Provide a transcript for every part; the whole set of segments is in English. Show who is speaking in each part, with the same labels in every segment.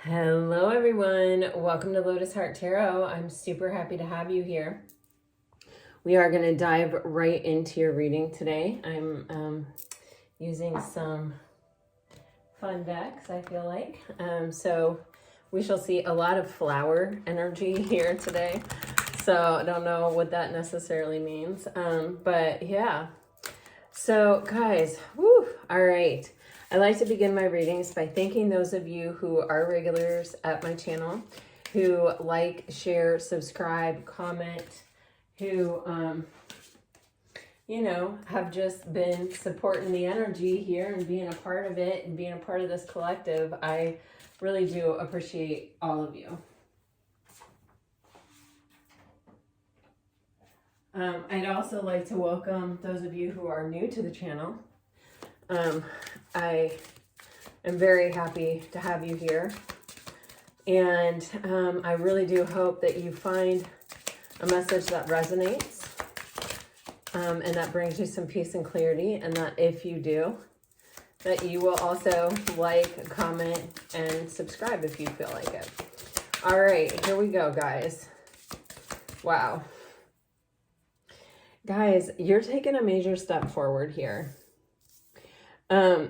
Speaker 1: Hello everyone, welcome to Lotus Heart Tarot. I'm super happy to have you here. We are going to dive right into your reading today. I'm using some fun decks, I feel like. So we shall see a lot of flower energy here today. So I don't know what that necessarily means, but yeah. So guys, all right. I like to begin my readings by thanking those of you who are regulars at my channel, who like, share, subscribe, comment, who, have just been supporting the energy here and being a part of it and being a part of this collective. I really do appreciate all of you. I'd also like to welcome those of you who are new to the channel. I am very happy to have you here. And I really do hope that you find a message that resonates and that brings you some peace and clarity. And that if you do, that you will also like, comment, and subscribe if you feel like it. All right, here we go, guys. Wow. Guys, you're taking a major step forward here. I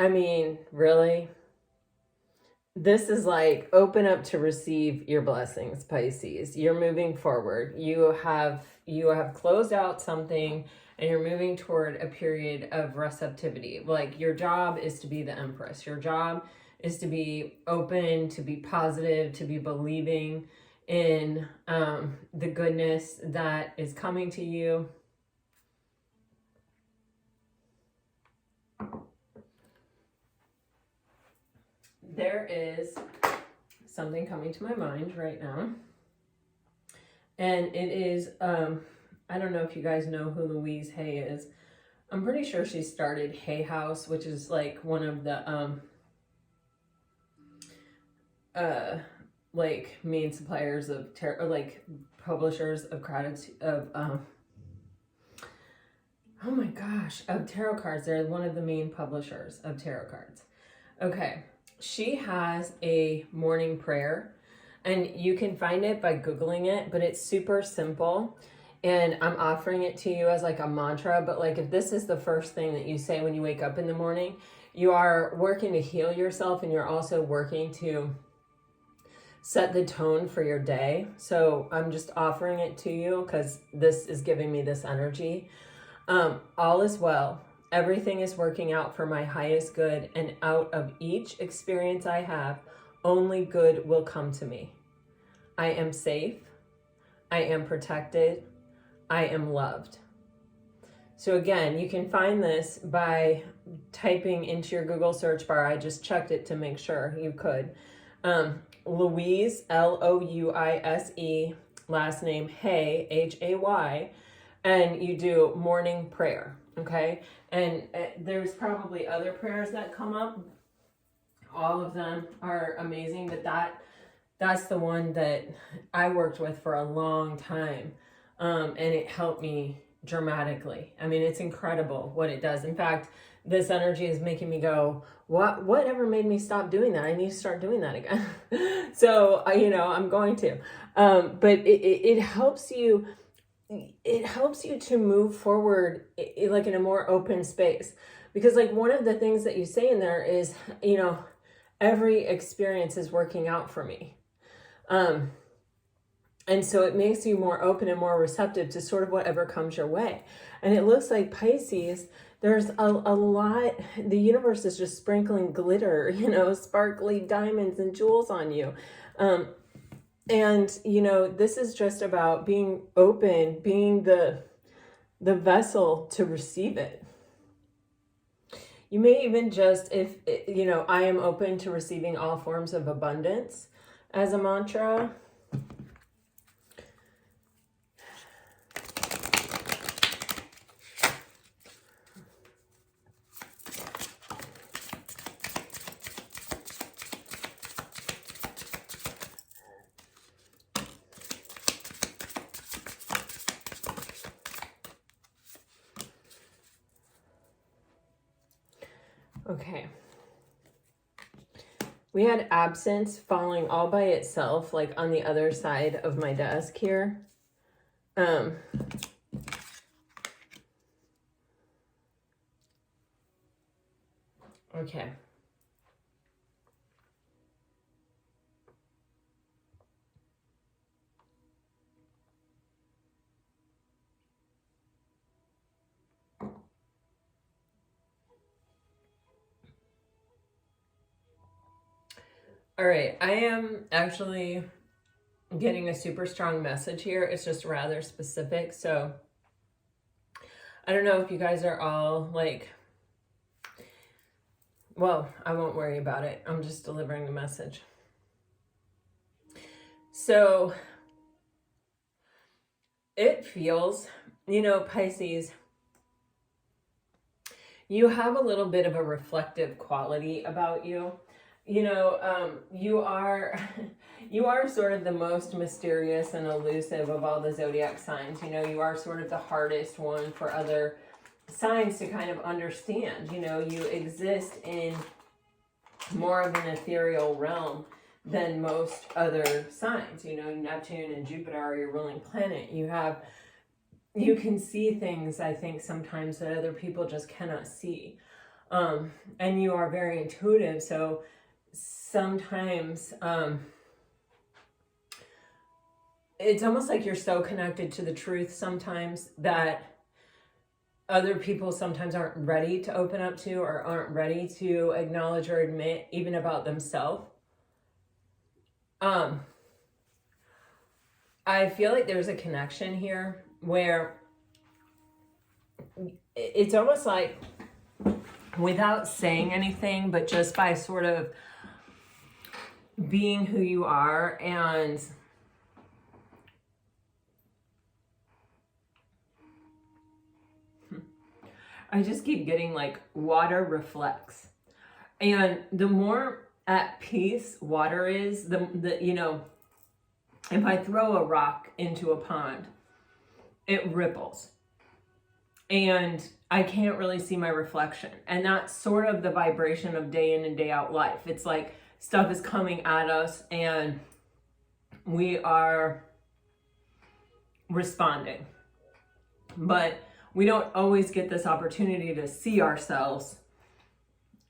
Speaker 1: mean, really? This is like open up to receive your blessings, Pisces. You're moving forward. You have closed out something and you're moving toward a period of receptivity. Like your job is to be the Empress. Your job is to be open, to be positive, to be believing in the goodness that is coming to you. There is something coming to my mind right now. And it is, I don't know if you guys know who Louise Hay is. I'm pretty sure she started Hay House, which is like one of the like main suppliers of tarot, like publishers of gratitude, of oh my gosh, of tarot cards. They're one of the main publishers of tarot cards. Okay, she has a morning prayer and you can find it by Googling it, but it's super simple. And I'm offering it to you as like a mantra, but like if this is the first thing that you say when you wake up in the morning, you are working to heal yourself and you're also working to set the tone for your day. So I'm just offering it to you because this is giving me this energy. All is well. Everything is working out for my highest good, and out of each experience I have, only good will come to me. I am safe. I am protected. I am loved. So again, you can find this by typing into your Google search bar. I just checked it to make sure you could. Louise, Louise, last name Hay, Hay, and you do morning prayer, okay? And there's probably other prayers that come up. All of them are amazing, but that's the one that I worked with for a long time, and it helped me dramatically. I mean, it's incredible what it does. In fact, this energy is making me go, whatever made me stop doing that? I need to start doing that again. So, I'm going to. But it helps you. It helps you to move forward like in a more open space. Because like one of the things that you say in there is, every experience is working out for me. And so it makes you more open and more receptive to sort of whatever comes your way. And it looks like Pisces, there's a lot, the universe is just sprinkling glitter, sparkly diamonds and jewels on you. And, this is just about being open, being the vessel to receive it. You may even just, if, I am open to receiving all forms of abundance as a mantra. Okay. We had absence falling all by itself, like on the other side of my desk here. Okay. All right, I am actually getting a super strong message here. It's just rather specific. So I don't know if you guys are all like, well, I won't worry about it. I'm just delivering the message. So it feels, you know, Pisces, you have a little bit of a reflective quality about you. You know, you are sort of the most mysterious and elusive of all the zodiac signs. You know, you are sort of the hardest one for other signs to kind of understand. You know, you exist in more of an ethereal realm than most other signs. You know, Neptune and Jupiter are your ruling planet. You can see things, I think, sometimes that other people just cannot see. And you are very intuitive, so sometimes it's almost like you're so connected to the truth sometimes that other people sometimes aren't ready to open up to or aren't ready to acknowledge or admit even about themselves. I feel like there's a connection here where it's almost like without saying anything, but just by sort of being who you are, and I just keep getting like water reflects. And the more at peace water is, the you know, if I throw a rock into a pond, it ripples. And I can't really see my reflection. And that's sort of the vibration of day in and day out life. It's like stuff is coming at us and we are responding. But we don't always get this opportunity to see ourselves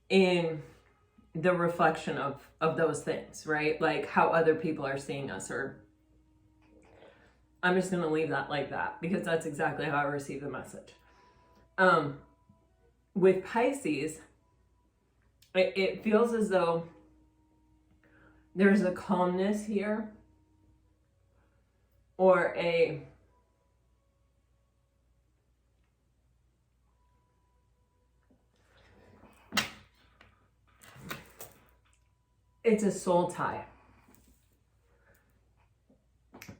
Speaker 1: in the reflection of those things, right? Like how other people are seeing us. Or I'm just going to leave that like that because that's exactly how I receive the message. With Pisces, it feels as though there's a calmness here, or it's a soul tie.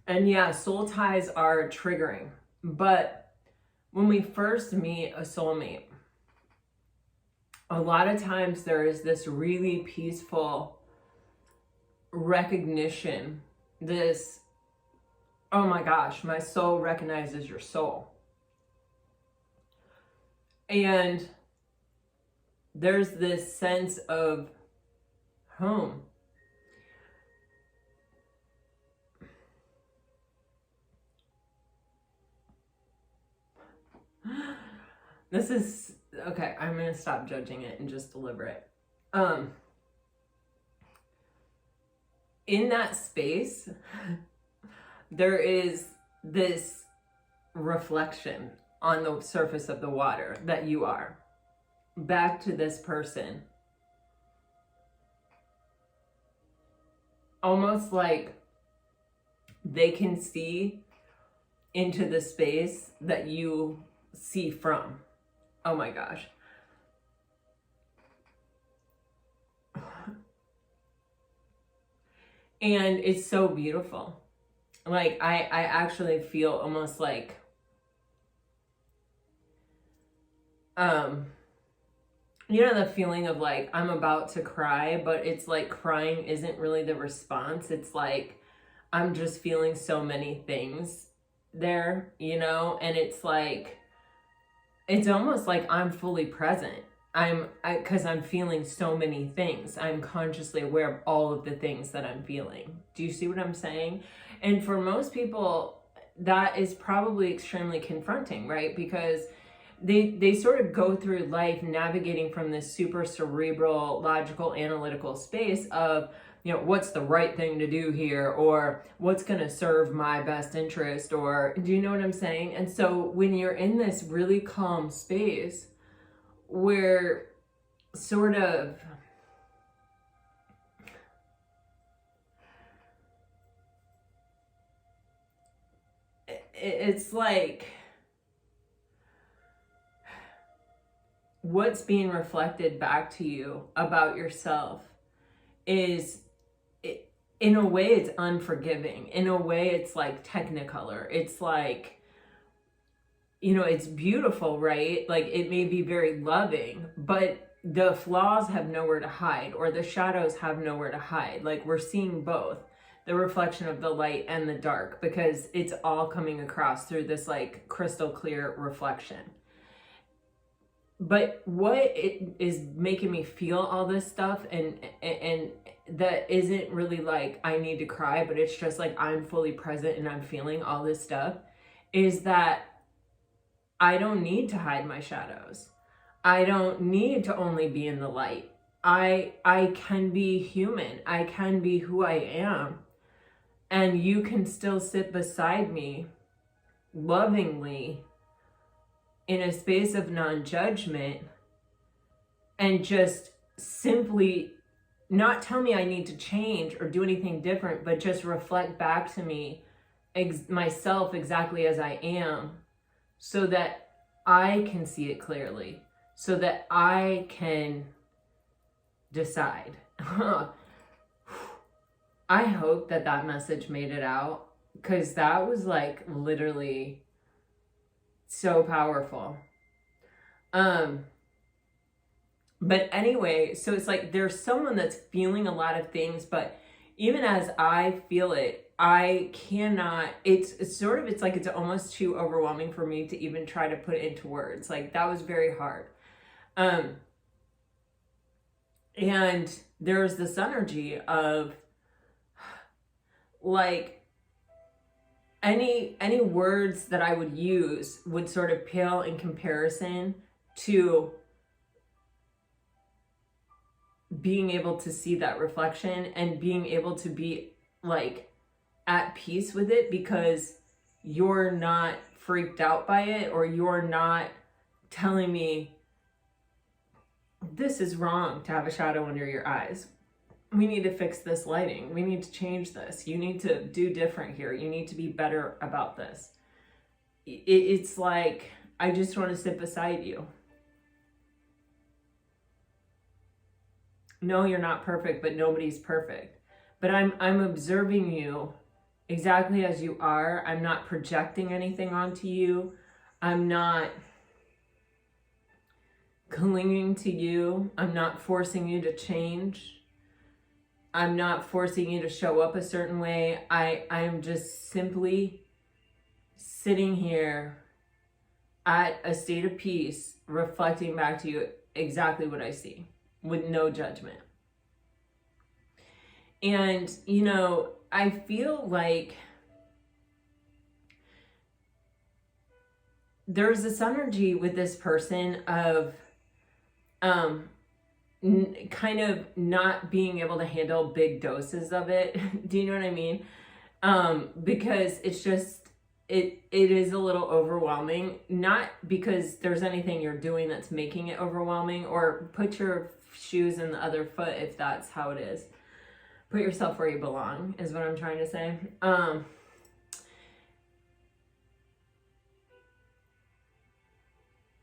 Speaker 1: And yeah, soul ties are triggering, but when we first meet a soulmate, a lot of times there is this really peaceful recognition, this, oh my gosh, my soul recognizes your soul. And there's this sense of home. This is, okay, I'm going to stop judging it and just deliver it. In that space, there is this reflection on the surface of the water that you are. Back to this person. Almost like they can see into the space that you see from. Oh my gosh. And it's so beautiful. Like I actually feel almost like you know, the feeling of like I'm about to cry, but it's like crying isn't really the response. It's like I'm just feeling so many things there, you know, and it's like it's almost like I'm fully present because I'm feeling so many things. I'm consciously aware of all of the things that I'm feeling. Do you see what I'm saying? And for most people, that is probably extremely confronting, right? Because they sort of go through life navigating from this super cerebral, logical, analytical space of, you know, what's the right thing to do here, or what's going to serve my best interest, or do you know what I'm saying? And so when you're in this really calm space where sort of it's like what's being reflected back to you about yourself is, in a way, it's unforgiving. In a way, it's like technicolor. It's like, you know, it's beautiful, right? Like, it may be very loving, but the flaws have nowhere to hide, or the shadows have nowhere to hide. Like, we're seeing both the reflection of the light and the dark, because it's all coming across through this like crystal clear reflection. But what it is making me feel all this stuff, and that isn't really like I need to cry, but it's just like I'm fully present and I'm feeling all this stuff, is that I don't need to hide my shadows. I don't need to only be in the light. I can be human. I can be who I am. And you can still sit beside me lovingly in a space of non-judgment and just simply not tell me I need to change or do anything different, but just reflect back to me myself exactly as I am, so that I can see it clearly, so that I can decide. I hope that that message made it out, because that was like literally so powerful. But anyway, so it's like there's someone that's feeling a lot of things, but even as I feel it, I cannot, it's sort of, it's like it's almost too overwhelming for me to even try to put it into words. Like, that was very hard. And there's this energy of like any words that I would use would sort of pale in comparison to being able to see that reflection and being able to be like at peace with it, because you're not freaked out by it, or you're not telling me this is wrong to have a shadow under your eyes. We need to fix this lighting. We need to change this. You need to do different here. You need to be better about this. It's like, I just want to sit beside you. No, you're not perfect, but nobody's perfect. But I'm observing you exactly as you are. I'm not projecting anything onto you. I'm not clinging to you. I'm not forcing you to change. I'm not forcing you to show up a certain way. I am just simply sitting here at a state of peace, reflecting back to you exactly what I see, with no judgment. And, you know, I feel like there's this energy with this person of kind of not being able to handle big doses of it. Do you know what I mean? Because it's just, it is a little overwhelming, not because there's anything you're doing that's making it overwhelming, or put your shoes in the other foot if that's how it is. Put yourself where you belong is what I'm trying to say.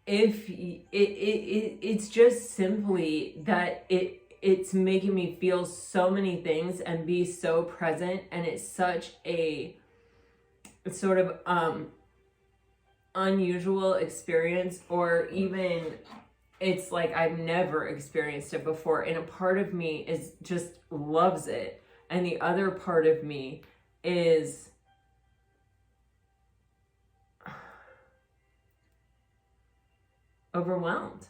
Speaker 1: If it's just simply that it's making me feel so many things and be so present, and it's such a sort of unusual experience, or even it's like I've never experienced it before, and a part of me is just loves it, and the other part of me is overwhelmed.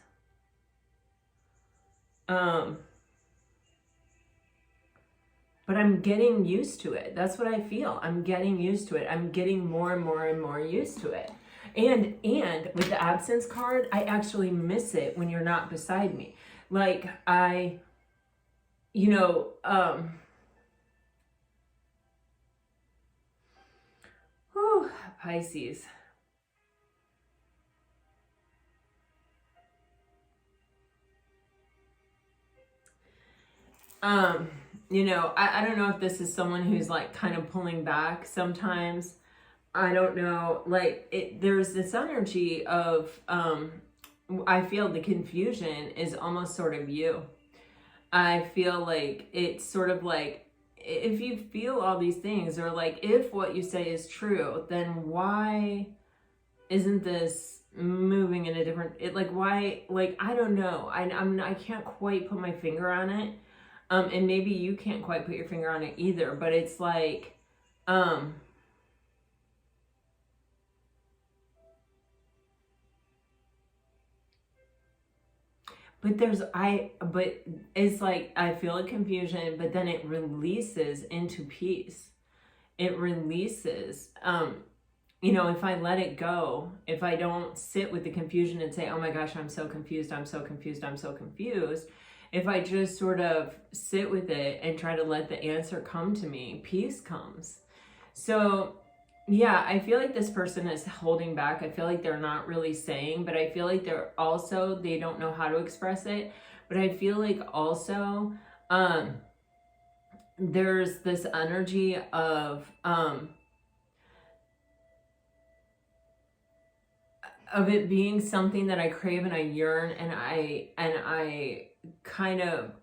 Speaker 1: But I'm getting used to it. That's what I feel. I'm getting used to it. I'm getting more and more and more used to it. And with the absence card, I actually miss it when you're not beside me. Like whew, Pisces. I don't know if this is someone who's like kind of pulling back sometimes. I don't know. Like there's this energy of, I feel the confusion is almost sort of you. I feel like it's sort of like, if you feel all these things, or like if what you say is true, then why isn't this moving in a different, why, like, I don't know. I can't quite put my finger on it. And maybe you can't quite put your finger on it either, but it's like, but it's like, I feel a confusion, but then it releases into peace. It releases, if I let it go, if I don't sit with the confusion and say, oh my gosh, I'm so confused, I'm so confused, I'm so confused. If I just sort of sit with it and try to let the answer come to me, peace comes. So yeah, I feel like this person is holding back. I feel like they're not really saying, but I feel like they don't know how to express it. But I feel like also, there's this energy of it being something that I crave and I yearn, and I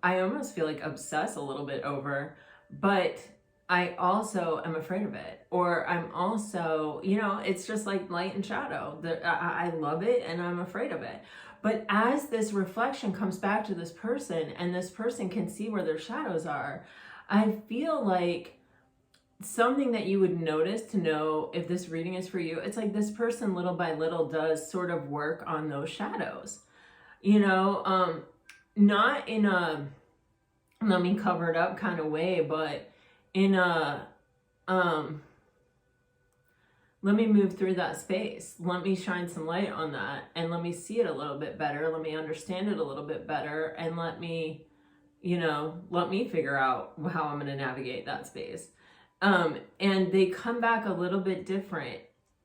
Speaker 1: almost feel like obsess a little bit over, but I also am afraid of it. Or I'm also, it's just like light and shadow. I love it and I'm afraid of it. But as this reflection comes back to this person and this person can see where their shadows are, I feel like something that you would notice to know if this reading is for you, it's like this person little by little does sort of work on those shadows, not in a let me cover it up kind of way, but in a let me move through that space. Let me shine some light on that and let me see it a little bit better. Let me understand it a little bit better, and let me figure out how I'm going to navigate that space. And they come back a little bit different.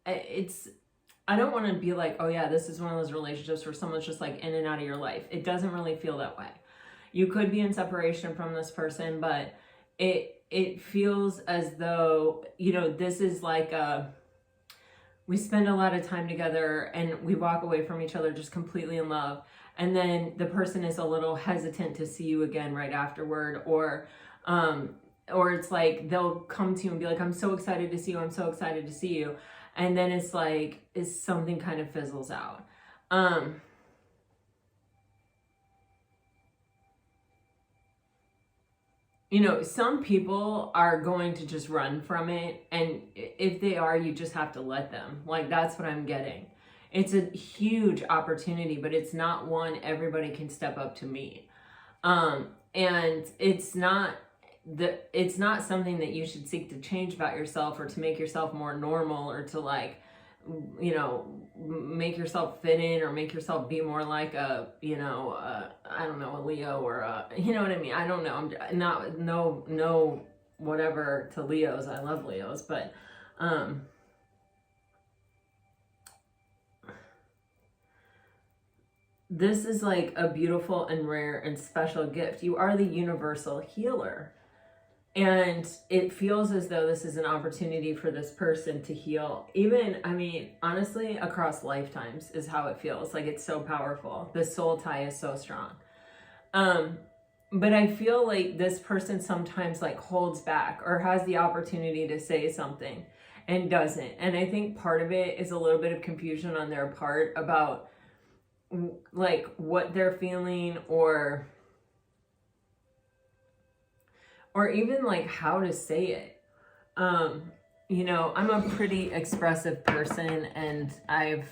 Speaker 1: I don't want to be like, oh yeah, this is one of those relationships where someone's just like in and out of your life. It doesn't really feel that way. You could be in separation from this person, but it feels as though, this is like we spend a lot of time together and we walk away from each other just completely in love. And then the person is a little hesitant to see you again right afterward, or it's like they'll come to you and be like, I'm so excited to see you. I'm so excited to see you. And then it's like, something kind of fizzles out. Some people are going to just run from it. And if they are, you just have to let them. Like, that's what I'm getting. It's a huge opportunity, but it's not one everybody can step up to meet. And it's not something that you should seek to change about yourself, or to make yourself more normal, or to make yourself fit in, or make yourself be more like a Leo, or you know what I mean? I don't know. I'm not, no, whatever to Leos. I love Leos, but, this is like a beautiful and rare and special gift. You are the universal healer. And it feels as though this is an opportunity for this person to heal. Honestly, across lifetimes is how it feels. Like, it's so powerful. The soul tie is so strong. But I feel like this person sometimes like holds back, or has the opportunity to say something and doesn't. And I think part of it is a little bit of confusion on their part about like what they're feeling, or even like how to say it. I'm a pretty expressive person, and I've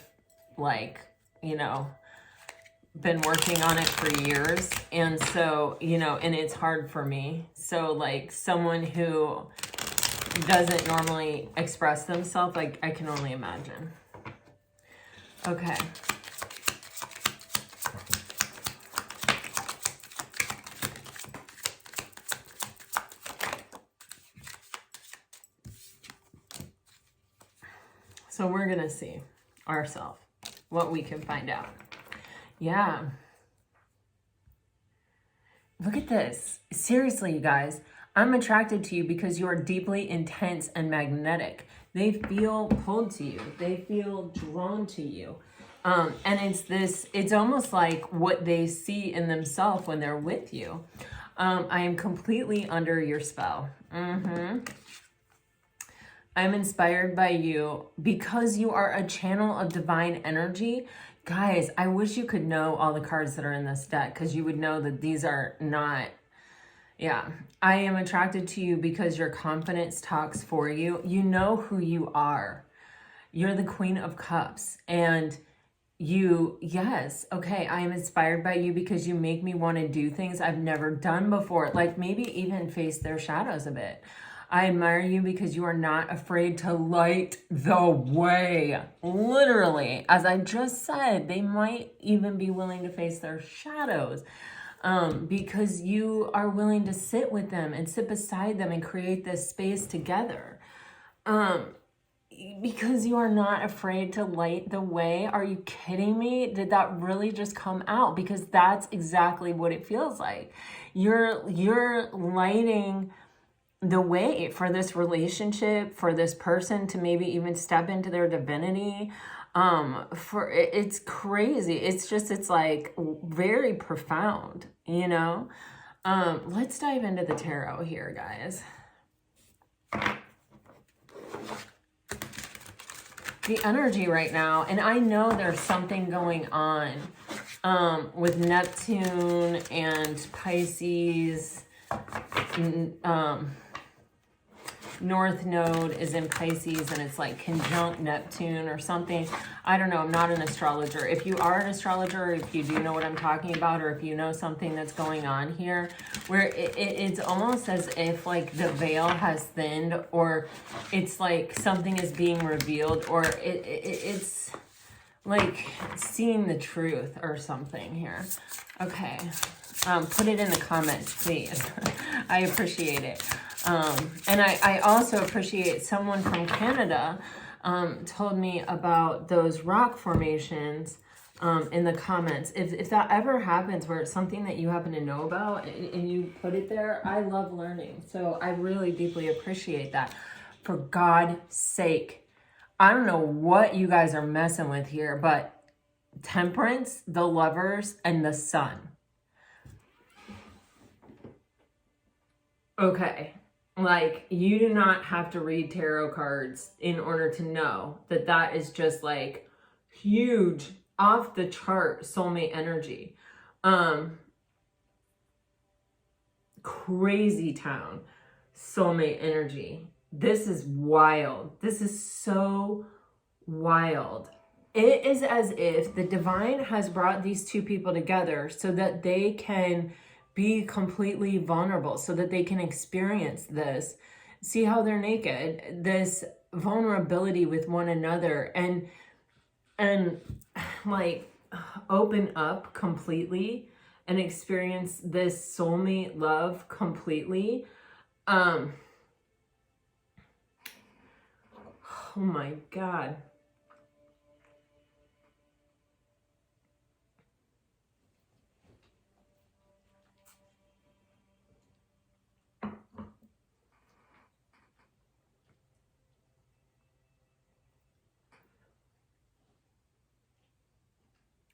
Speaker 1: been working on it for years. And so, you know, and it's hard for me. So like someone who doesn't normally express themselves, like I can only imagine. Okay. So we're going to see ourselves, what we can find out. Yeah. Look at this. Seriously, you guys, I'm attracted to you because you are deeply intense and magnetic. They feel pulled to you. They feel drawn to you. And it's almost like what they see in themselves when they're with you. I am completely under your spell. I'm inspired by you because you are a channel of divine energy. Guys, I wish you could know all the cards that are in this deck, because you would know that these are not, yeah. I am attracted to you because your confidence talks for you. You know who you are. You're the Queen of Cups. And you, yes, okay, I am inspired by you because you make me want to do things I've never done before. Like maybe even face their shadows a bit. I admire you because you are not afraid to light the way. Literally, as I just said, they might even be willing to face their shadows because you are willing to sit with them and sit beside them and create this space together. Because you are not afraid to light the way. Are you kidding me? Did that really just come out? Because that's exactly what it feels like. You're lighting the way for this relationship, for this person to maybe even step into their divinity. It's crazy. It's like very profound, you know? Let's dive into the tarot here, guys. The energy right now, and I know there's something going on with Neptune and Pisces. North Node is in Pisces and it's like conjunct Neptune or something. I don't know. I'm not an astrologer. If you are an astrologer, or if you do know what I'm talking about, or if you know something that's going on here, where it's almost as if like the veil has thinned, or it's like something is being revealed, or it's like seeing the truth or something here. Okay. Put it in the comments, please. I appreciate it. And I also appreciate someone from Canada told me about those rock formations in the comments. If that ever happens where it's something that you happen to know about and you put it there, I love learning. So I really deeply appreciate that. For God's sake, I don't know what you guys are messing with here, but Temperance, the Lovers, and the Sun. Okay. Like, you do not have to read tarot cards in order to know that that is just like huge, off the chart soulmate energy. Crazy town soulmate energy. This is wild. This is so wild. It is as if the divine has brought these two people together so that they can be completely vulnerable, so that they can experience this, see how they're naked, this vulnerability with one another, and like open up completely and experience this soulmate love completely. Oh my God.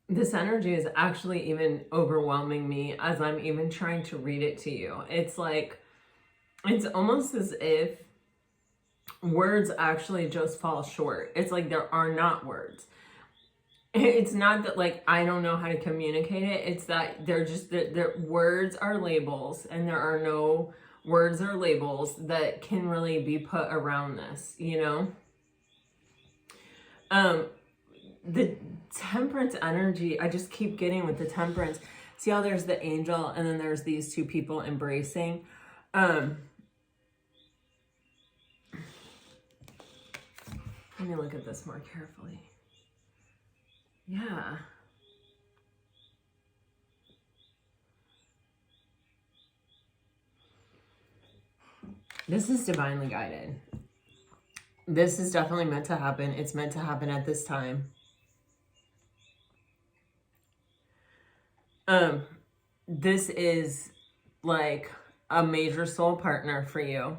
Speaker 1: This energy is actually even overwhelming me as I'm even trying to read it to you. It's like, it's almost as if words actually just fall short. It's like there are not words. It's not that like I don't know how to communicate it. It's that they're just, their words are labels, and there are no words or labels that can really be put around this, you know? Temperance energy, I just keep getting with the Temperance. See how there's the angel and then there's these two people embracing. Let me look at this more carefully. Yeah. This is divinely guided. This is definitely meant to happen. It's meant to happen at this time. This is like a major soul partner for you.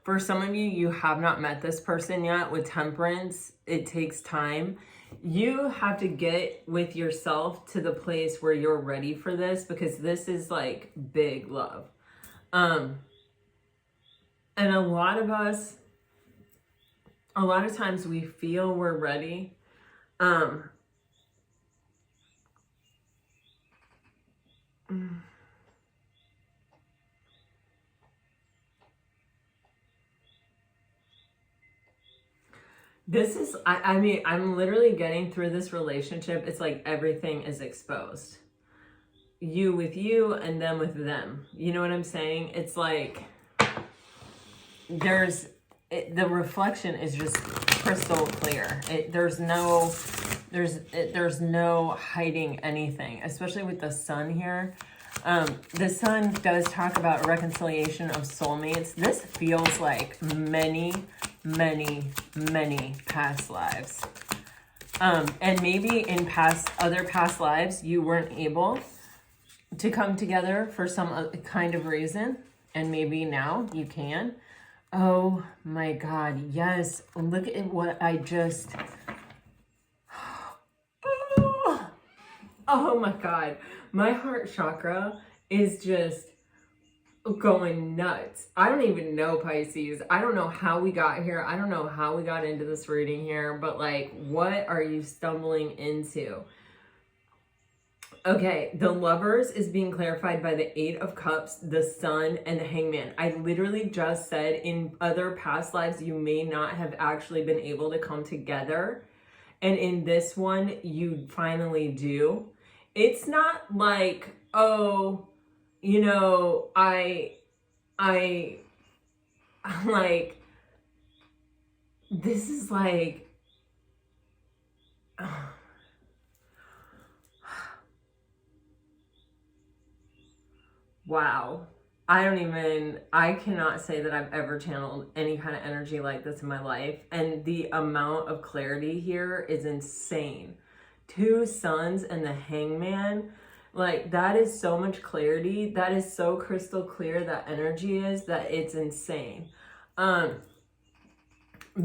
Speaker 1: For some of you, you have not met this person yet. With Temperance, it takes time. You have to get with yourself to the place where you're ready for this, because this is like big love. And a lot of us, a lot of times we feel we're ready. This is, I mean, I'm literally getting through this relationship. It's like everything is exposed. You with you and them with them. You know what I'm saying? It's like the reflection is just crystal clear. There's no hiding anything, especially with the sun here. The sun does talk about a reconciliation of soulmates. This feels like many past lives. And maybe in other past lives, you weren't able to come together for some kind of reason. And maybe now you can. Oh my God, yes. Look at what I just... Oh my God. My heart chakra is just going nuts. I don't even know, Pisces. I don't know how we got here. I don't know how we got into this reading here, but like, what are you stumbling into? Okay, the Lovers is being clarified by the Eight of Cups, the Sun, and the Hangman. I literally just said in other past lives, you may not have actually been able to come together. And in this one, you finally do. It's not like, oh, you know, I like, this is like, wow. I cannot say that I've ever channeled any kind of energy like this in my life. And the amount of clarity here is insane. Two suns and the Hangman, like that is so much clarity. That is so crystal clear, that energy is, that it's insane. The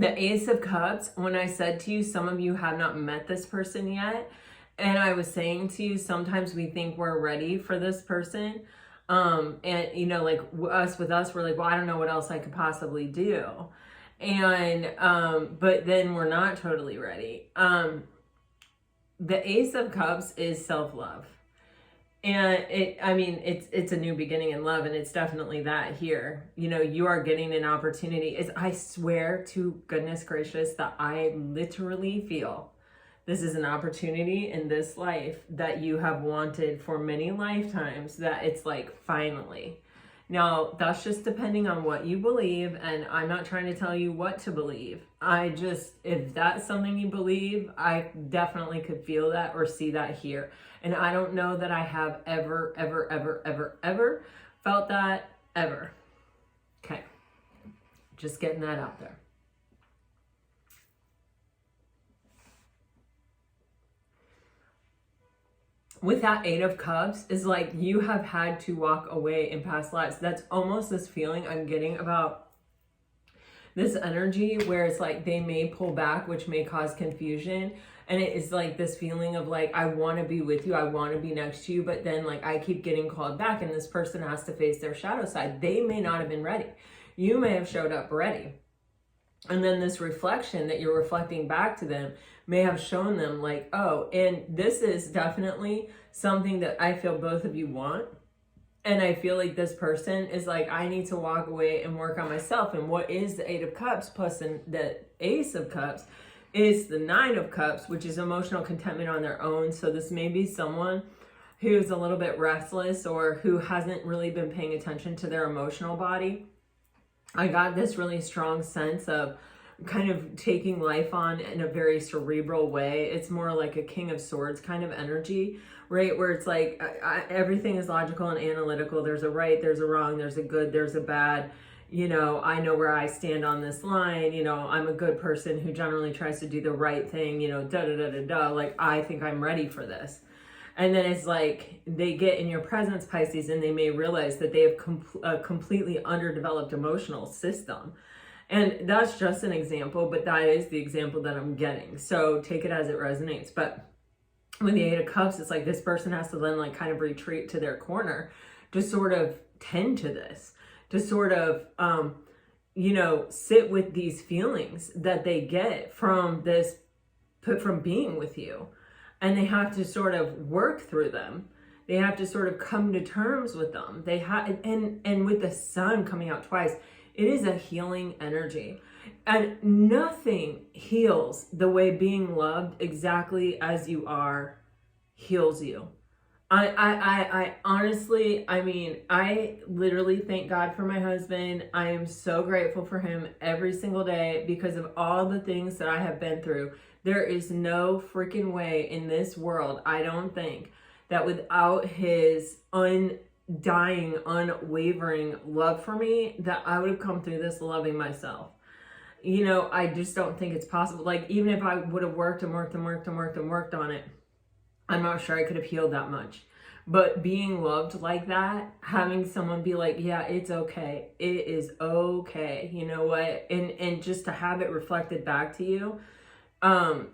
Speaker 1: Ace of Cups, when I said to you, some of you have not met this person yet. And I was saying to you, sometimes we think we're ready for this person. And you know, like with us, we're like, well, I don't know what else I could possibly do. And, but then we're not totally ready. The Ace of Cups is self-love. And it's a new beginning in love, and it's definitely that here. You know, you are getting an opportunity. I swear to goodness gracious that I literally feel this is an opportunity in this life that you have wanted for many lifetimes, that it's like finally. Now, that's just depending on what you believe, and I'm not trying to tell you what to believe. If that's something you believe, I definitely could feel that or see that here. And I don't know that I have ever felt that, ever. Okay. Just getting that out there. With that Eight of Cups is like you have had to walk away in past lives. That's almost this feeling I'm getting about this energy where it's like they may pull back, which may cause confusion. And it is like this feeling of like, I want to be with you. I want to be next to you. But then like I keep getting called back, and this person has to face their shadow side. They may not have been ready. You may have showed up ready. And then this reflection that you're reflecting back to them may have shown them like, oh, and this is definitely something that I feel both of you want. And I feel like this person is like, I need to walk away and work on myself. And what is the Eight of Cups plus the Ace of Cups is the Nine of Cups, which is emotional contentment on their own. So this may be someone who's a little bit restless or who hasn't really been paying attention to their emotional body. I got this really strong sense of kind of taking life on in a very cerebral way. It's more like a King of Swords kind of energy, right? Where it's like everything is logical and analytical. There's a right, there's a wrong, there's a good, there's a bad. You know, I know where I stand on this line. You know, I'm a good person who generally tries to do the right thing, you know, da-da-da-da-da. Like, I think I'm ready for this. And then it's like they get in your presence, Pisces, and they may realize that they have a completely underdeveloped emotional system. And that's just an example, but that is the example that I'm getting. So take it as it resonates. But with the Eight of Cups, it's like this person has to then like kind of retreat to their corner to sort of tend to this, to sort of, you know, sit with these feelings that they get from this, from being with you. And they have to sort of work through them. They have to sort of come to terms with them. They have, and with the sun coming out twice, it is a healing energy. And nothing heals the way being loved exactly as you are heals you. I honestly, I mean, I literally thank God for my husband. I am so grateful for him every single day because of all the things that I have been through. There is no freaking way in this world, I don't think, that without his undying, unwavering love for me, that I would have come through this loving myself. You know, I just don't think it's possible. Like, even if I would have worked and worked and worked and worked and worked on it, I'm not sure I could have healed that much. But being loved like that, having someone be like, yeah, it's okay. It is okay. You know what? And just to have it reflected back to you,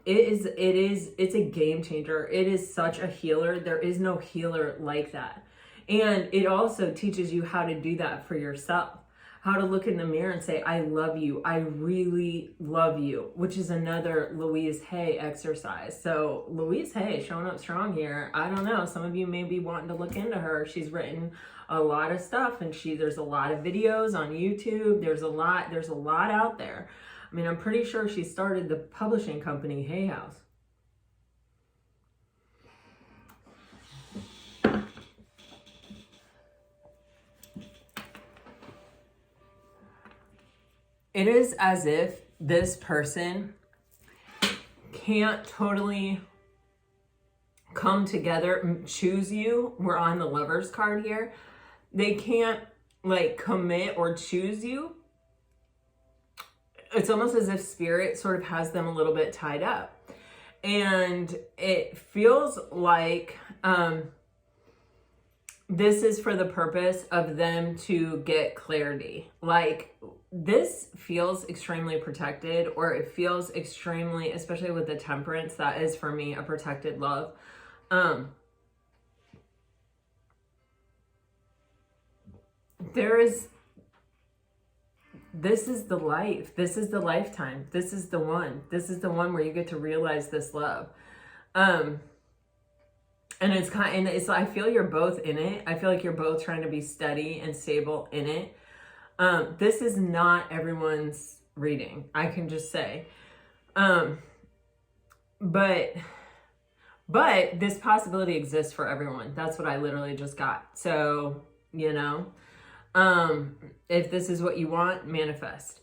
Speaker 1: it's a game changer. It is such a healer. There is no healer like that. And it also teaches you how to do that for yourself. How to look in the mirror and say, I love you. I really love you, which is another Louise Hay exercise. So Louise Hay showing up strong here. I don't know. Some of you may be wanting to look into her. She's written a lot of stuff and there's a lot of videos on YouTube. There's a lot out there. I mean, I'm pretty sure she started the publishing company Hay House. It is as if this person can't totally come together and choose you. We're on the Lovers card here. They can't like commit or choose you. It's almost as if spirit sort of has them a little bit tied up. And it feels like this is for the purpose of them to get clarity. Like, this feels extremely protected, or it feels extremely, especially with the Temperance, that is for me a protected love. This is the life. This is the lifetime. This is the one. This is the one where you get to realize this love. And I feel you're both in it. I feel like you're both trying to be steady and stable in it. This is not everyone's reading, I can just say. But this possibility exists for everyone. That's what I literally just got. So, you know, if this is what you want, manifest.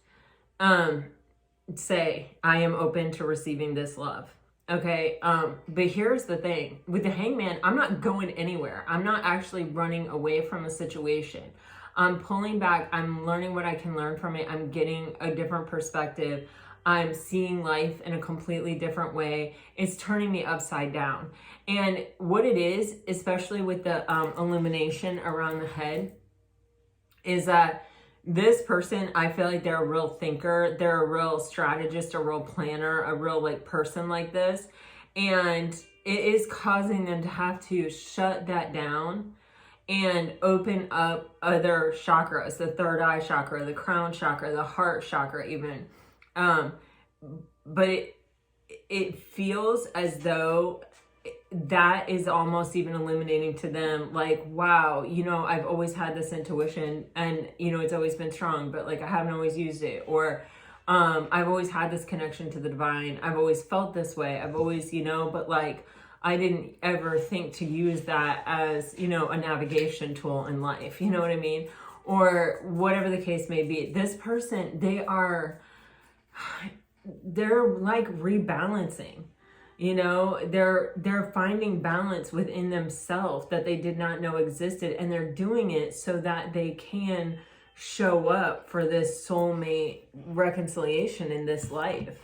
Speaker 1: Say, I am open to receiving this love. Okay, but here's the thing. With the Hangman, I'm not going anywhere. I'm not actually running away from a situation. I'm pulling back. I'm learning what I can learn from it. I'm getting a different perspective. I'm seeing life in a completely different way. It's turning me upside down. And what it is, especially with the illumination around the head, is that this person, I feel like they're a real thinker. They're a real strategist, a real planner, a real like person like this. And it is causing them to have to shut that down and open up other chakras, the third eye chakra, the crown chakra, the heart chakra even. But it feels as though that is almost even illuminating to them, like, wow, you know, I've always had this intuition and, you know, it's always been strong, but like I haven't always used it. Or I've always had this connection to the divine. I've always felt this way. I've always, but like, I didn't ever think to use that as, a navigation tool in life. You know what I mean? Or whatever the case may be. This person, they're like rebalancing. They're finding balance within themselves that they did not know existed, and they're doing it so that they can show up for this soulmate reconciliation in this life.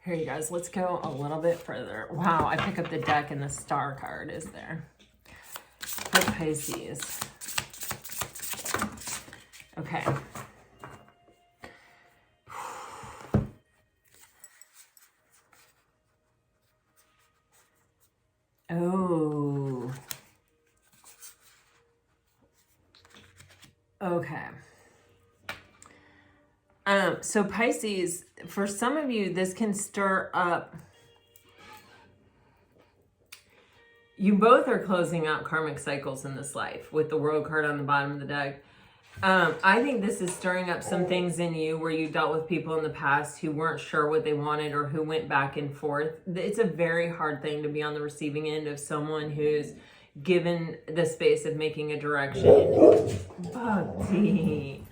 Speaker 1: Here, you guys, let's go a little bit further. Wow, I pick up the deck and the star card is there. For Pisces. Okay. Oh. Okay. So Pisces, for some of you, this can stir up. You both are closing out karmic cycles in this life with the World card on the bottom of the deck. I think this is stirring up some things in you where you dealt with people in the past who weren't sure what they wanted or who went back and forth. It's a very hard thing to be on the receiving end of someone who's given the space of making a direction. Bhakti,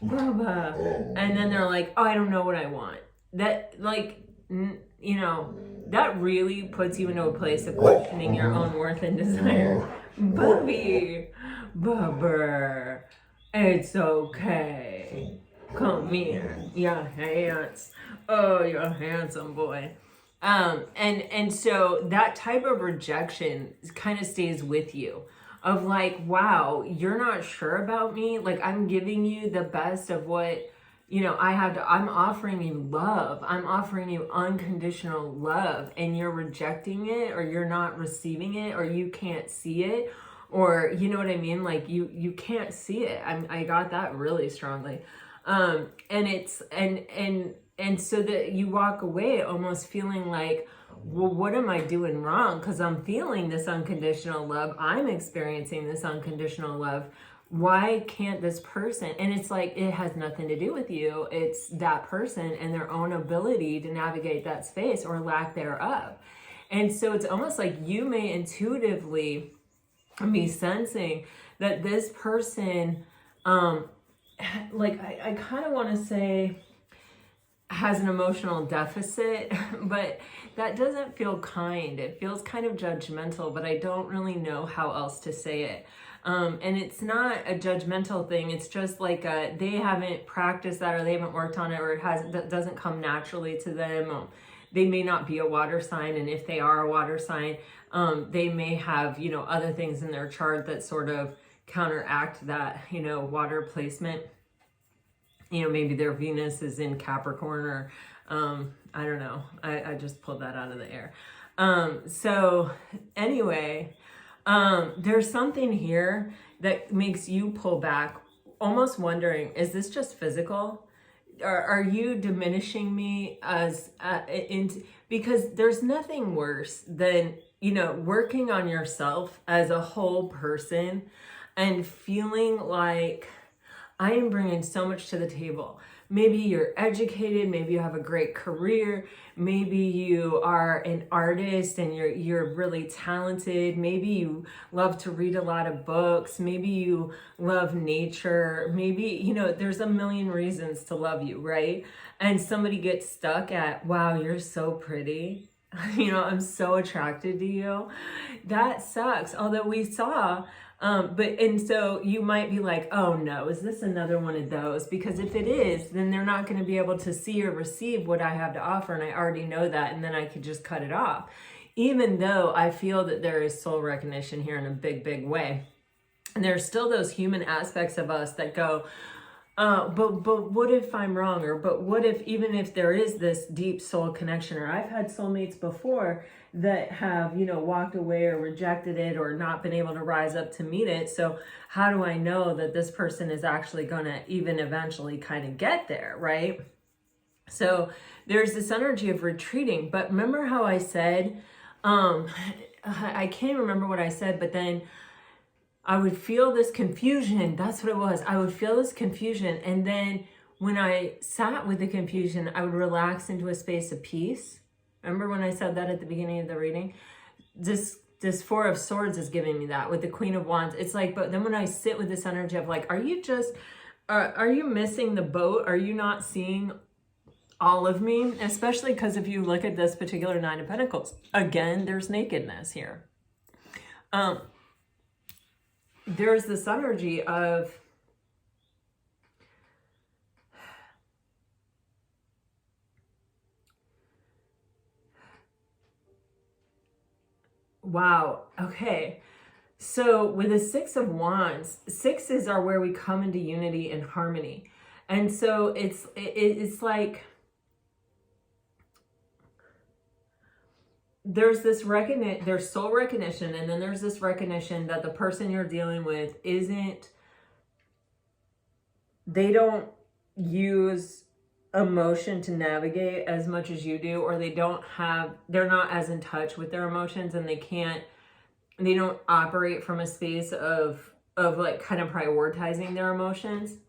Speaker 1: Baba. And then they're like, oh, I don't know what I want. That, like, that really puts you into a place of questioning your own worth and desire. Bubby, Bubber. It's okay. Come here. You're handsome. Oh, you're a handsome boy. And so that type of rejection kind of stays with you of like, wow, you're not sure about me. Like, I'm giving you the best of what, I'm offering you love. I'm offering you unconditional love, and you're rejecting it, or you're not receiving it, or you can't see it. Or, you know what I mean? Like, you can't see it. I got that really strongly. And so that you walk away almost feeling like, well, what am I doing wrong? Because I'm feeling this unconditional love. I'm experiencing this unconditional love. Why can't this person? And it's like, it has nothing to do with you. It's that person and their own ability to navigate that space or lack thereof. And so it's almost like you may intuitively be sensing that this person, like, I kind of want to say has an emotional deficit, but that doesn't feel kind. It feels kind of judgmental, but I don't really know how else to say it. And it's not a judgmental thing. It's just like they haven't practiced that, or they haven't worked on it, or that doesn't come naturally to them. They may not be a water sign, and if they are a water sign, they may have, other things in their chart that sort of counteract that, water placement. Maybe their Venus is in Capricorn, or I don't know. I just pulled that out of the air. So anyway, there's something here that makes you pull back, almost wondering, is this just physical? Are you diminishing me as because there's nothing worse than working on yourself as a whole person and feeling like I am bringing so much to the table. Maybe you're educated, maybe you have a great career, maybe you are an artist and you're really talented, maybe you love to read a lot of books, maybe you love nature, maybe, there's a million reasons to love you, right? And somebody gets stuck at, wow, you're so pretty. I'm so attracted to you. That sucks. Although we saw, and so you might be like, oh no, is this another one of those? Because if it is, then they're not going to be able to see or receive what I have to offer. And I already know that. And then I could just cut it off. Even though I feel that there is soul recognition here in a big, big way. And there's still those human aspects of us that go, but what if I'm wrong? Or, but what if, even if there is this deep soul connection, or I've had soulmates before that have, walked away or rejected it or not been able to rise up to meet it. So how do I know that this person is actually going to even eventually kind of get there, right? So there's this energy of retreating. But remember how I said, I can't remember what I said, but then I would feel this confusion. That's what it was. I would feel this confusion. And then when I sat with the confusion, I would relax into a space of peace. Remember when I said that at the beginning of the reading? This Four of Swords is giving me that with the Queen of Wands. It's like, but then when I sit with this energy of like, are you missing the boat? Are you not seeing all of me? Especially because if you look at this particular Nine of Pentacles, again, there's nakedness here. There's this energy of, wow, okay. So with the Six of Wands, sixes are where we come into unity and harmony. And so it's like, there's this there's soul recognition, and then there's this recognition that the person you're dealing with they don't use emotion to navigate as much as you do, or they're not as in touch with their emotions, and they don't operate from a space of like kind of prioritizing their emotions.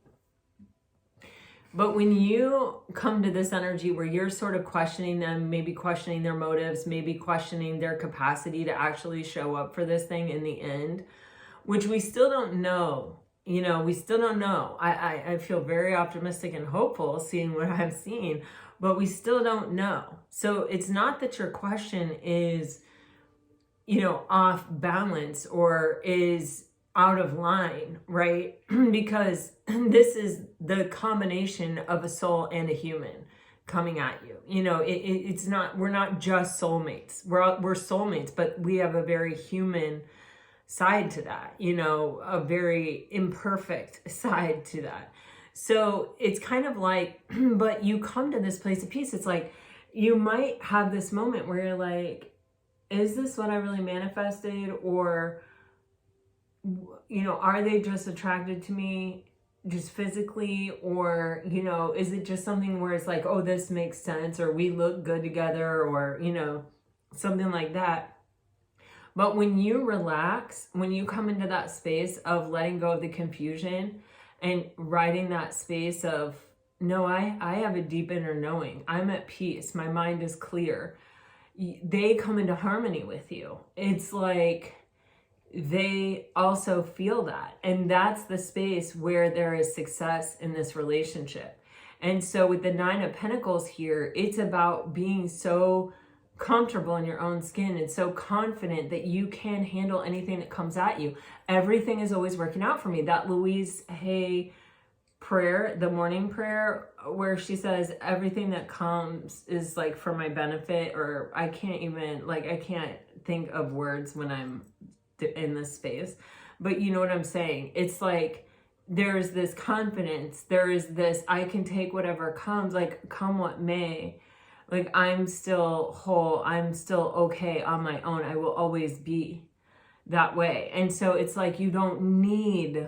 Speaker 1: But when you come to this energy where you're sort of questioning them, maybe questioning their motives, maybe questioning their capacity to actually show up for this thing in the end, which we still don't know, we still don't know. I feel very optimistic and hopeful seeing what I'm seeing, but we still don't know. So it's not that your question is, off balance or is out of line, right? Because this is the combination of a soul and a human coming at you. It's not, we're not just soulmates. We're soulmates, but we have a very human side to that, a very imperfect side to that. So it's kind of like, but you come to this place of peace. It's like, you might have this moment where you're like, is this what I really manifested? Or, are they just attracted to me just physically? Or, is it just something where it's like, oh, this makes sense, or we look good together, or, something like that. But when you relax, when you come into that space of letting go of the confusion and riding that space of, no, I have a deep inner knowing. I'm at peace. My mind is clear. They come into harmony with you. It's like they also feel that. And that's the space where there is success in this relationship. And so with the Nine of Pentacles here, it's about being so comfortable in your own skin and so confident that you can handle anything that comes at you. Everything is always working out for me. That Louise Hay prayer, the morning prayer, where she says everything that comes is like for my benefit, or I can't think of words when I'm in this space, but you know what I'm saying. It's like there's this confidence, there is this, I can take whatever comes, like come what may, like I'm still whole, I'm still okay on my own, I will always be that way. And so it's like you don't need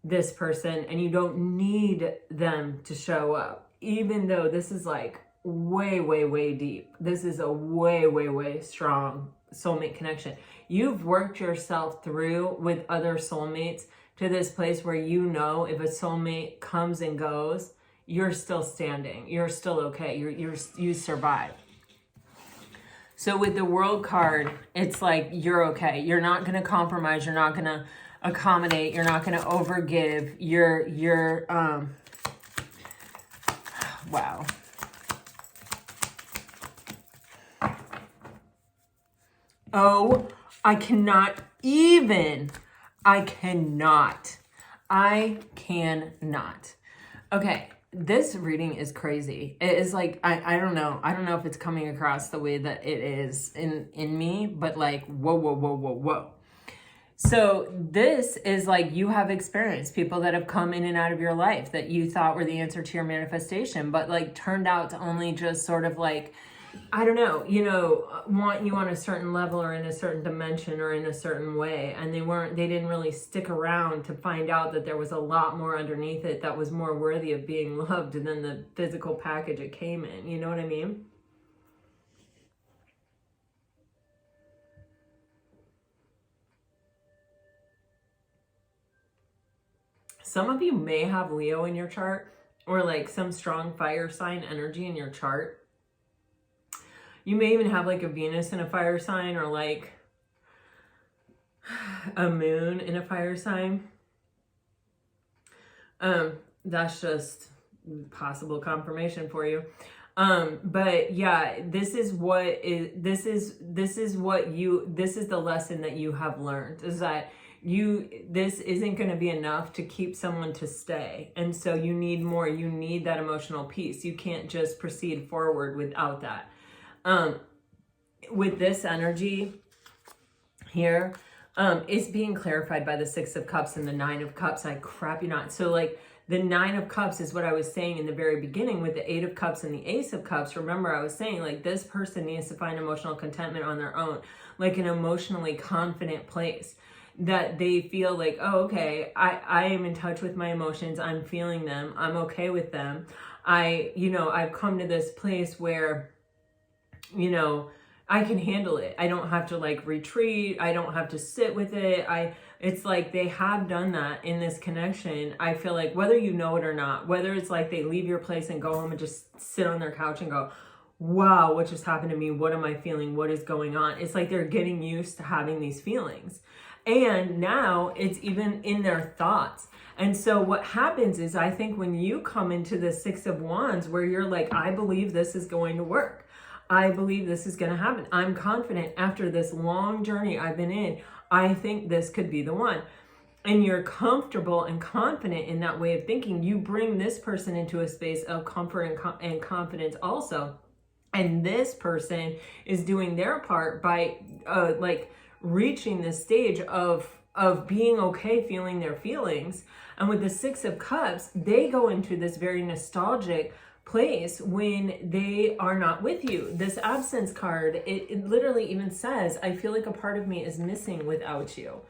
Speaker 1: this person and you don't need them to show up, even though this is like way, way, way deep. This is a way, way, way strong soulmate connection. You've worked yourself through with other soulmates to this place where if a soulmate comes and goes, you're still standing, you're still okay, you survive. So with the World card, it's like you're okay. You're not going to compromise. You're not going to accommodate. You're not going to overgive. You're wow. Oh, I cannot. Okay, this reading is crazy. It is like, I don't know. I don't know if it's coming across the way that it is in me, but like, whoa, whoa, whoa, whoa, whoa. So this is like, you have experienced people that have come in and out of your life that you thought were the answer to your manifestation, but like turned out to only just sort of like, I don't know, want you on a certain level or in a certain dimension or in a certain way. And they didn't really stick around to find out that there was a lot more underneath it that was more worthy of being loved than the physical package it came in. You know what I mean? Some of you may have Leo in your chart. or like some strong fire sign energy in your chart. You may even have like a Venus in a fire sign, or like a moon in a fire sign. That's just possible confirmation for you. But yeah, this is the lesson that you have learned, is that this isn't going to be enough to keep someone to stay. And so you need more. You need that emotional piece. You can't just proceed forward without that. With this energy here, it's being clarified by the Six of Cups and the Nine of Cups. I crap you not. So like the Nine of Cups is what I was saying in the very beginning with the Eight of Cups and the Ace of Cups. Remember, I was saying like this person needs to find emotional contentment on their own, like an emotionally confident place that they feel like, oh, okay, I am in touch with my emotions. I'm feeling them. I'm okay with them. I've come to this place where, I can handle it. I don't have to like retreat. I don't have to sit with it. It's like they have done that in this connection. I feel like whether you know it or not, whether it's like they leave your place and go home and just sit on their couch and go, wow, what just happened to me? What am I feeling? What is going on? It's like they're getting used to having these feelings. And now it's even in their thoughts. And so what happens is, I think when you come into the Six of Wands, where you're like, I believe this is going to work. I believe this is going to happen. I'm confident after this long journey I've been in. I think this could be the one. And you're comfortable and confident in that way of thinking. You bring this person into a space of comfort and confidence also. And this person is doing their part by reaching this stage of being okay feeling their feelings. And with the Six of Cups, they go into this very nostalgic place when they are not with you. This absence card, it literally even says, I feel like a part of me is missing without you.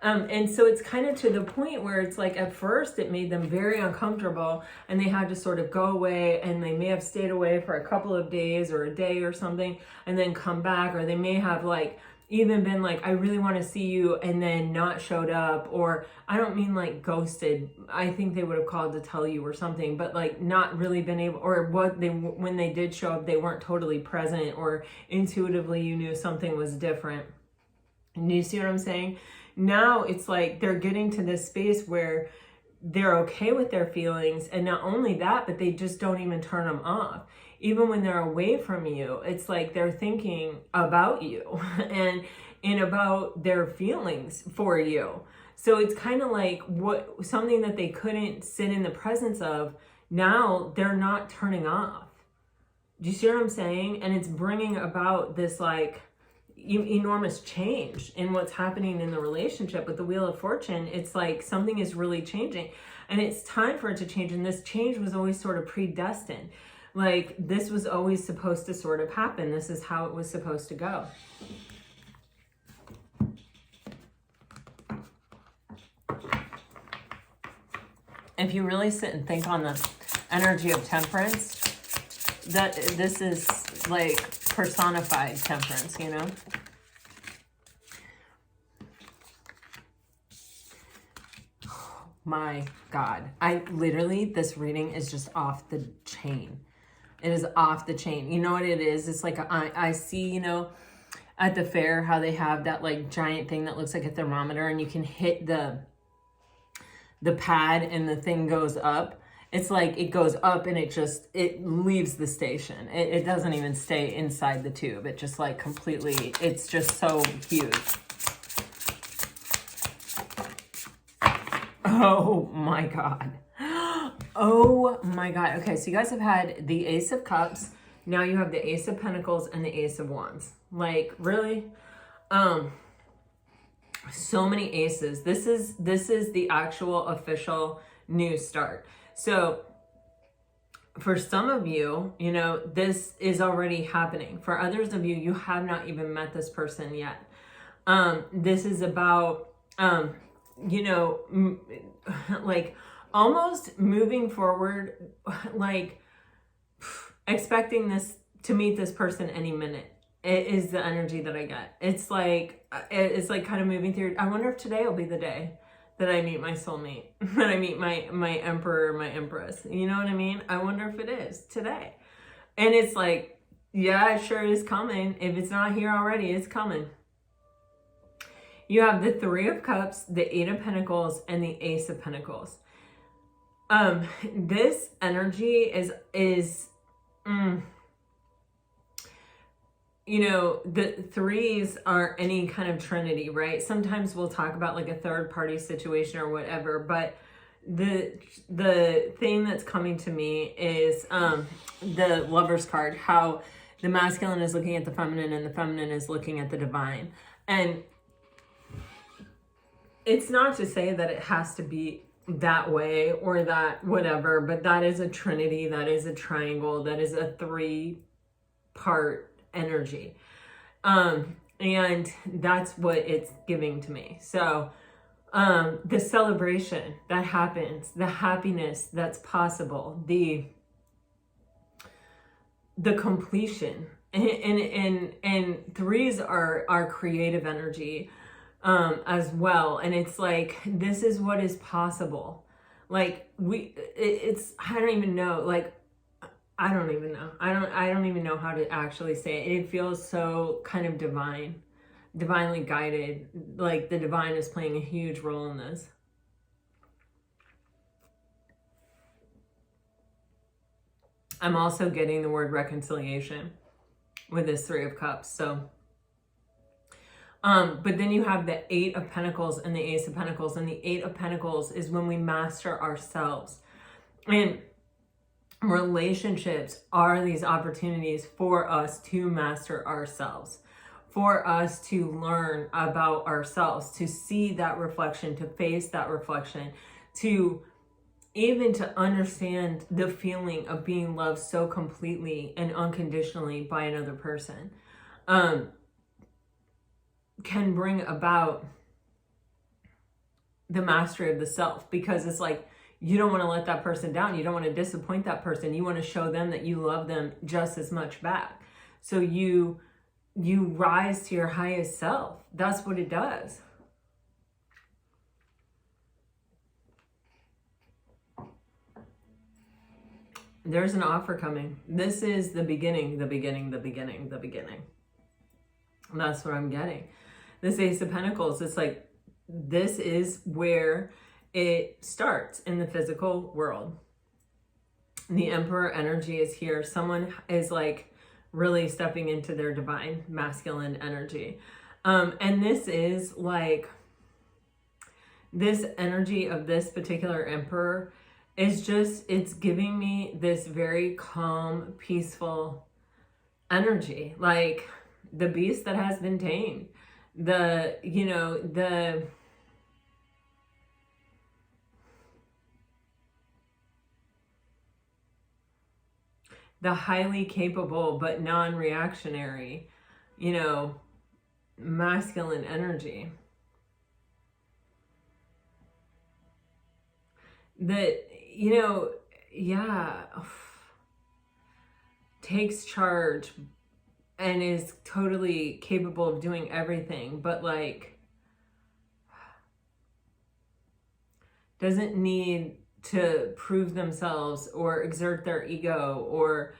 Speaker 1: And so it's kind of to the point where it's like, at first it made them very uncomfortable and they had to sort of go away, and they may have stayed away for a couple of days or a day or something and then come back, or they may have like even been like, I really want to see you, and then not showed up. Or I don't mean like ghosted. I think they would have called to tell you or something, but like not really been able, or when they did show up, they weren't totally present, or intuitively you knew something was different. And you see what I'm saying? Now it's like they're getting to this space where they're okay with their feelings. And not only that, but they just don't even turn them off. Even when they're away from you, it's like they're thinking about you and about their feelings for you. So it's kind of like something that they couldn't sit in the presence of, now they're not turning off. Do you see what I'm saying? And it's bringing about this like enormous change in what's happening in the relationship. With the Wheel of Fortune, it's like something is really changing, and it's time for it to change. And this change was always sort of predestined. Like this was always supposed to sort of happen. This is how it was supposed to go. If you really sit and think on the energy of temperance, that this is like personified temperance, you know? My God. This reading is just off the chain. It is off the chain. You know what it is? It's like I see, at the fair how they have that like giant thing that looks like a thermometer, and you can hit the pad and the thing goes up. It's like it goes up and it leaves the station. It doesn't even stay inside the tube. It just like completely, it's just so huge. Oh my God. Oh my God. Okay, so you guys have had the Ace of Cups. Now you have the Ace of Pentacles and the Ace of Wands. Like, really? So many aces. This is the actual official new start. So for some of you, this is already happening. For others of you, you have not even met this person yet. This is about, like almost moving forward, like expecting to meet this person any minute. It is the energy that I get. It's like kind of moving through. I wonder if today will be the day that I meet my soulmate, that I meet my emperor, my empress. You know what I mean? I wonder if it is today. And it's like, yeah, it sure is coming. If it's not here already, it's coming. You have the Three of Cups, the Eight of Pentacles, and the Ace of Pentacles. This energy is you know, the threes are any kind of trinity, right? Sometimes we'll talk about like a third party situation or whatever, but the thing that's coming to me is the Lover's card, how the masculine is looking at the feminine and the feminine is looking at the divine. And it's not to say that it has to be that way or that whatever, but that is a trinity, that is a triangle, that is a three-part energy. And that's what it's giving to me. So the celebration that happens, the happiness that's possible, the completion, and threes are creative energy as well. And it's like, this is what is possible. Like it's, I don't even know, like, I don't even know. I don't even know how to actually say it. It feels so kind of divine, divinely guided. Like the divine is playing a huge role in this. I'm also getting the word reconciliation with this Three of Cups. So, but then you have the Eight of Pentacles and the Ace of Pentacles. And the Eight of Pentacles is when we master ourselves. And relationships are these opportunities for us to master ourselves, for us to learn about ourselves, to see that reflection, to face that reflection, to even to understand the feeling of being loved so completely and unconditionally by another person, can bring about the mastery of the self. Because it's like, you don't want to let that person down. You don't want to disappoint that person. You want to show them that you love them just as much back. So you rise to your highest self. That's what it does. There's an offer coming. This is the beginning, the beginning, the beginning, the beginning. That's what I'm getting. This Ace of Pentacles, it's like, this is where it starts in the physical world. The Emperor energy is here. Someone is like really stepping into their divine masculine energy. And this is like, this energy of this particular Emperor is just, it's giving me this very calm, peaceful energy. Like the beast that has been tamed. The, you know, the highly capable but non-reactionary, you know, masculine energy. That, you know, yeah, takes charge and is totally capable of doing everything, but like doesn't need to prove themselves or exert their ego or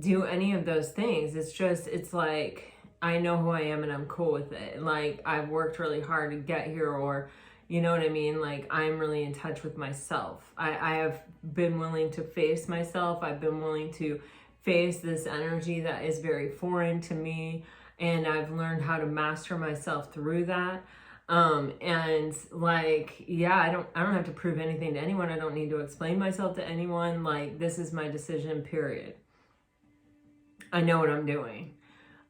Speaker 1: do any of those things. It's just, it's like, I know who I am and I'm cool with it. Like, I've worked really hard to get here, or, you know what I mean? Like, I'm really in touch with myself. I have been willing to face myself. I've been willing to face this energy that is very foreign to me. And I've learned how to master myself through that. And like, yeah, I don't have to prove anything to anyone. I don't need to explain myself to anyone. Like, this is my decision, period. I know what I'm doing.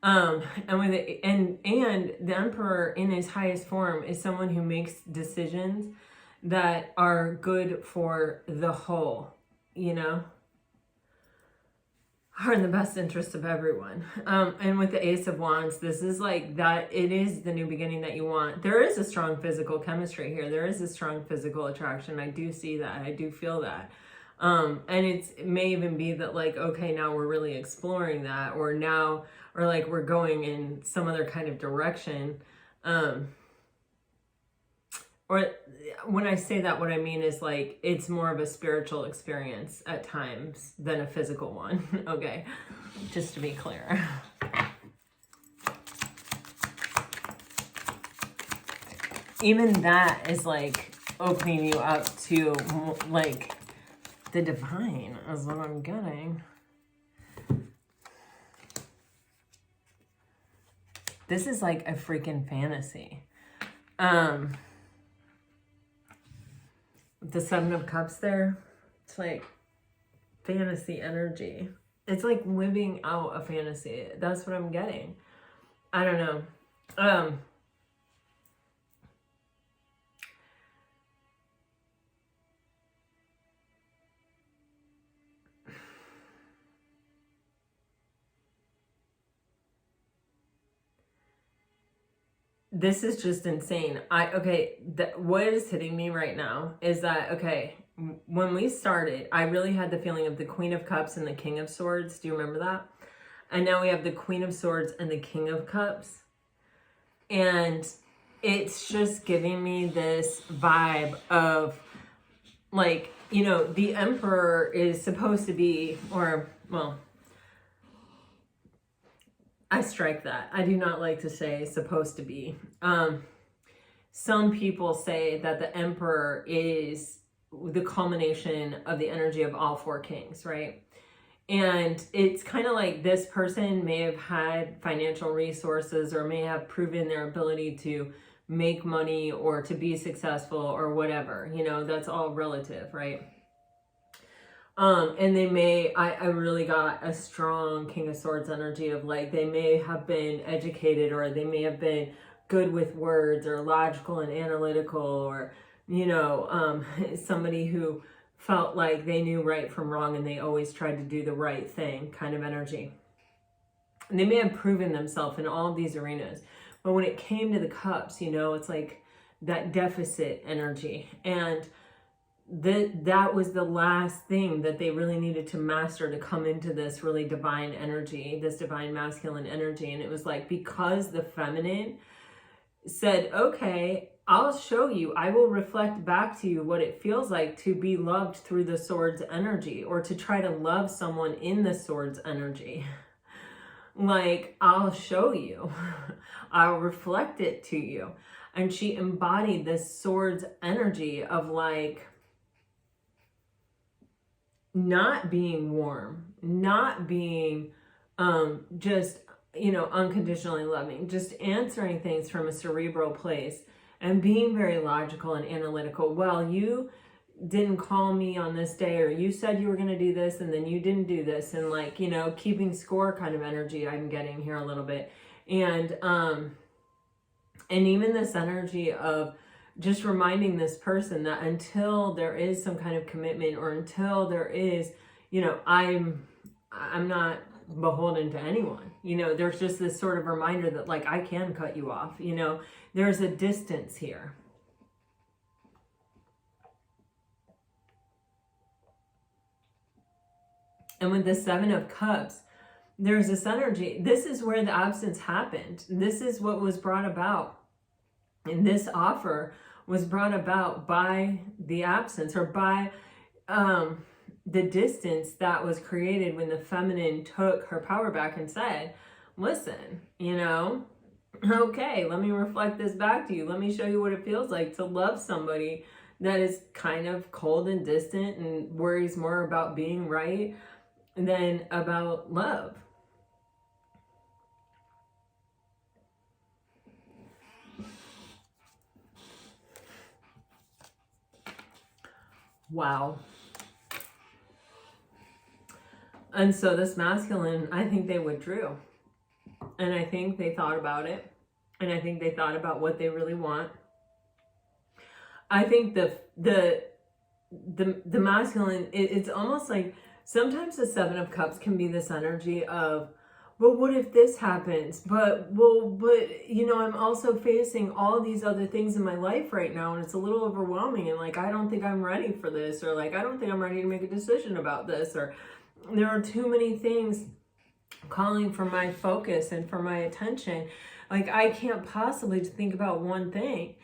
Speaker 1: And with it, and the Emperor in his highest form is someone who makes decisions that are good for the whole, you know, are in the best interest of everyone. And with the Ace of Wands, this is like that, it is the new beginning that you want. There is a strong physical chemistry here. There is a strong physical attraction. I do see that. I do feel that. And it may even be that like, okay, now we're really exploring that, or now, or like we're going in some other kind of direction. or when I say that, what I mean is like, it's more of a spiritual experience at times than a physical one. Okay, just to be clear. Even that is like opening you up to like the divine is what I'm getting. This is like a freaking fantasy. The Seven of Cups there, it's like fantasy energy. It's like living out a fantasy. That's what I'm getting. I don't know. This is just insane. What is hitting me right now is that, okay, when we started, I really had the feeling of the Queen of Cups and the King of Swords. Do you remember that? And now we have the Queen of Swords and the King of Cups. And it's just giving me this vibe of like, you know, the Emperor is supposed to be, or, well, I strike that. I do not like to say supposed to be. Some people say that the Emperor is the culmination of the energy of all four kings, right? And it's kind of like this person may have had financial resources or may have proven their ability to make money or to be successful or whatever. You know, that's all relative, right? And they may, I really got a strong King of Swords energy of like, they may have been educated or they may have been good with words or logical and analytical, or, you know, somebody who felt like they knew right from wrong and they always tried to do the right thing kind of energy. And they may have proven themselves in all of these arenas. But when it came to the cups, you know, it's like that deficit energy. And that was the last thing that they really needed to master to come into this really divine energy, this divine masculine energy. And it was like, because the feminine said, okay, I'll show you, I will reflect back to you what it feels like to be loved through the swords energy, or to try to love someone in the swords energy. Like, I'll show you, I'll reflect it to you. And she embodied this swords energy of like, not being warm, not being just, you know, unconditionally loving, just answering things from a cerebral place and being very logical and analytical. Well, you didn't call me on this day, or you said you were going to do this and then you didn't do this, and like, you know, keeping score kind of energy I'm getting here a little bit. And even this energy of just reminding this person that until there is some kind of commitment, or until there is, you know, I'm not beholden to anyone. You know, there's just this sort of reminder that like, I can cut you off, you know, there's a distance here. And with the Seven of Cups, there's this energy. This is where the absence happened. This is what was brought about. And this offer was brought about by the absence, or by the distance that was created when the feminine took her power back and said, listen, you know, okay, let me reflect this back to you. Let me show you what it feels like to love somebody that is kind of cold and distant and worries more about being right than about love. Wow. And so this masculine, I think they withdrew. And I think they thought about it. And I think they thought about what they really want. I think the masculine, it's almost like sometimes the Seven of Cups can be this energy of, but what if this happens? But you know, I'm also facing all these other things in my life right now, and it's a little overwhelming, and like, I don't think I'm ready for this, or like, I don't think I'm ready to make a decision about this, or there are too many things calling for my focus and for my attention. Like, I can't possibly think about one thing.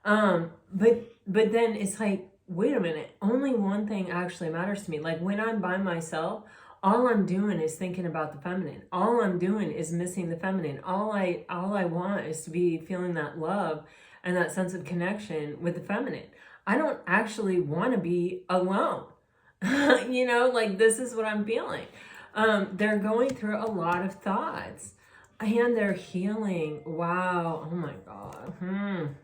Speaker 1: But then it's like, wait a minute, only one thing actually matters to me. Like when I'm by myself, all I'm doing is thinking about the feminine. All I'm doing is missing the feminine. All I want is to be feeling that love and that sense of connection with the feminine. I don't actually want to be alone. You know, like this is what I'm feeling. They're going through a lot of thoughts and they're healing. Wow. Oh my God.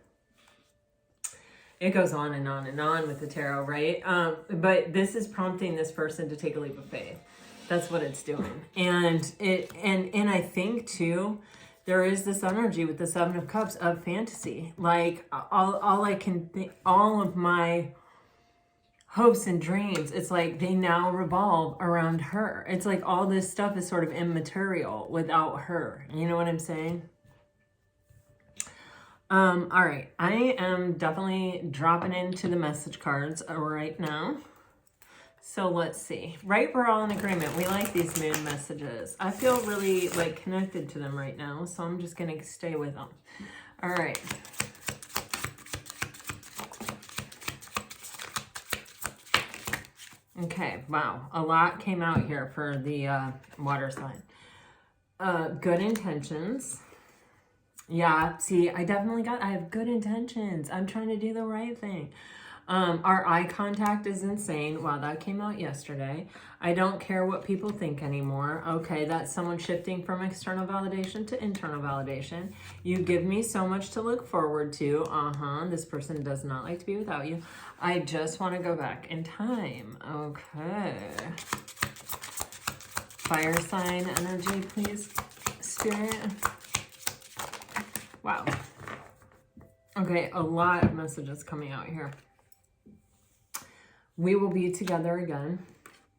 Speaker 1: It goes on and on and on with the tarot, right? But this is prompting this person to take a leap of faith. That's what it's doing. And I think too, there is this energy with the Seven of Cups of fantasy. Like all I can think, all of my hopes and dreams, it's like they now revolve around her. It's like all this stuff is sort of immaterial without her. You know what I'm saying? All right. I am definitely dropping into the message cards right now. So let's see. Right, we're all in agreement. We like these moon messages. I feel really like connected to them right now, so I'm just going to stay with them. All right. Okay, wow. A lot came out here for the water sign. Good intentions. Yeah, see, I have good intentions. I'm trying to do the right thing. Our eye contact is insane. Wow, that came out yesterday. I don't care what people think anymore. Okay, that's someone shifting from external validation to internal validation. You give me so much to look forward to. This person does not like to be without you. I just want to go back in time. Okay. Fire sign energy, please, Spirit. Wow. Okay, a lot of messages coming out here. We will be together again.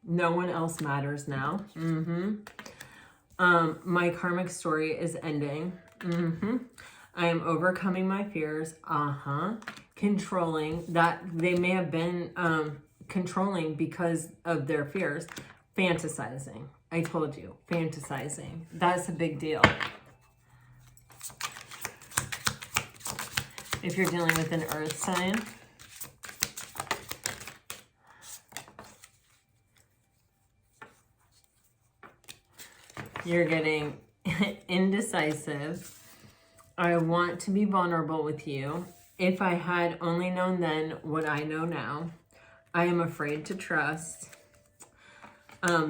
Speaker 1: No one else matters now. My karmic story is ending. I am overcoming my fears. Controlling that they may have been controlling because of their fears. Fantasizing. I told you, fantasizing. That's a big deal. If you're dealing with an earth sign, you're getting indecisive. I want to be vulnerable with you. If I had only known then what I know now. I am afraid to trust.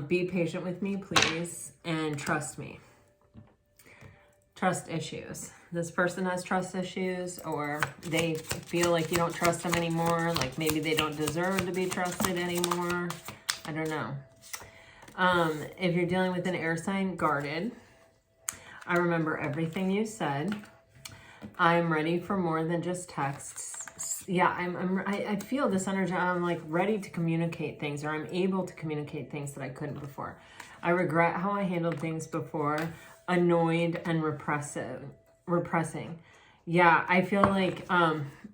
Speaker 1: Be patient with me, please, and trust me. Trust issues. This person has trust issues, or they feel like you don't trust them anymore, like maybe they don't deserve to be trusted anymore. I don't know. If you're dealing with an air sign, guarded. I remember everything you said. I'm ready for more than just texts. Yeah, I feel this energy. I'm like ready to communicate things, or I'm able to communicate things that I couldn't before. I regret how I handled things before. Annoyed and repressing. Yeah, I feel like,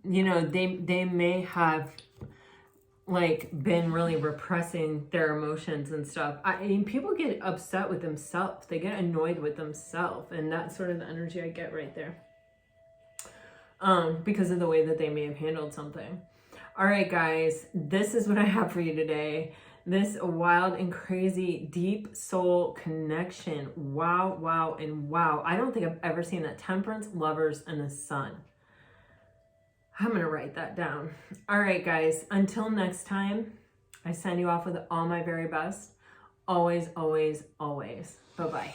Speaker 1: you know, they may have like been really repressing their emotions and stuff. I mean, people get upset with themselves. They get annoyed with themselves. And that's sort of the energy I get right there. Because of the way that they may have handled something. All right, guys, this is what I have for you today. This wild and crazy deep soul connection. Wow, wow, and wow. I don't think I've ever seen that. Temperance, lovers, and the sun. I'm going to write that down. All right, guys, until next time, I send you off with all my very best. Always, always, always. Bye-bye.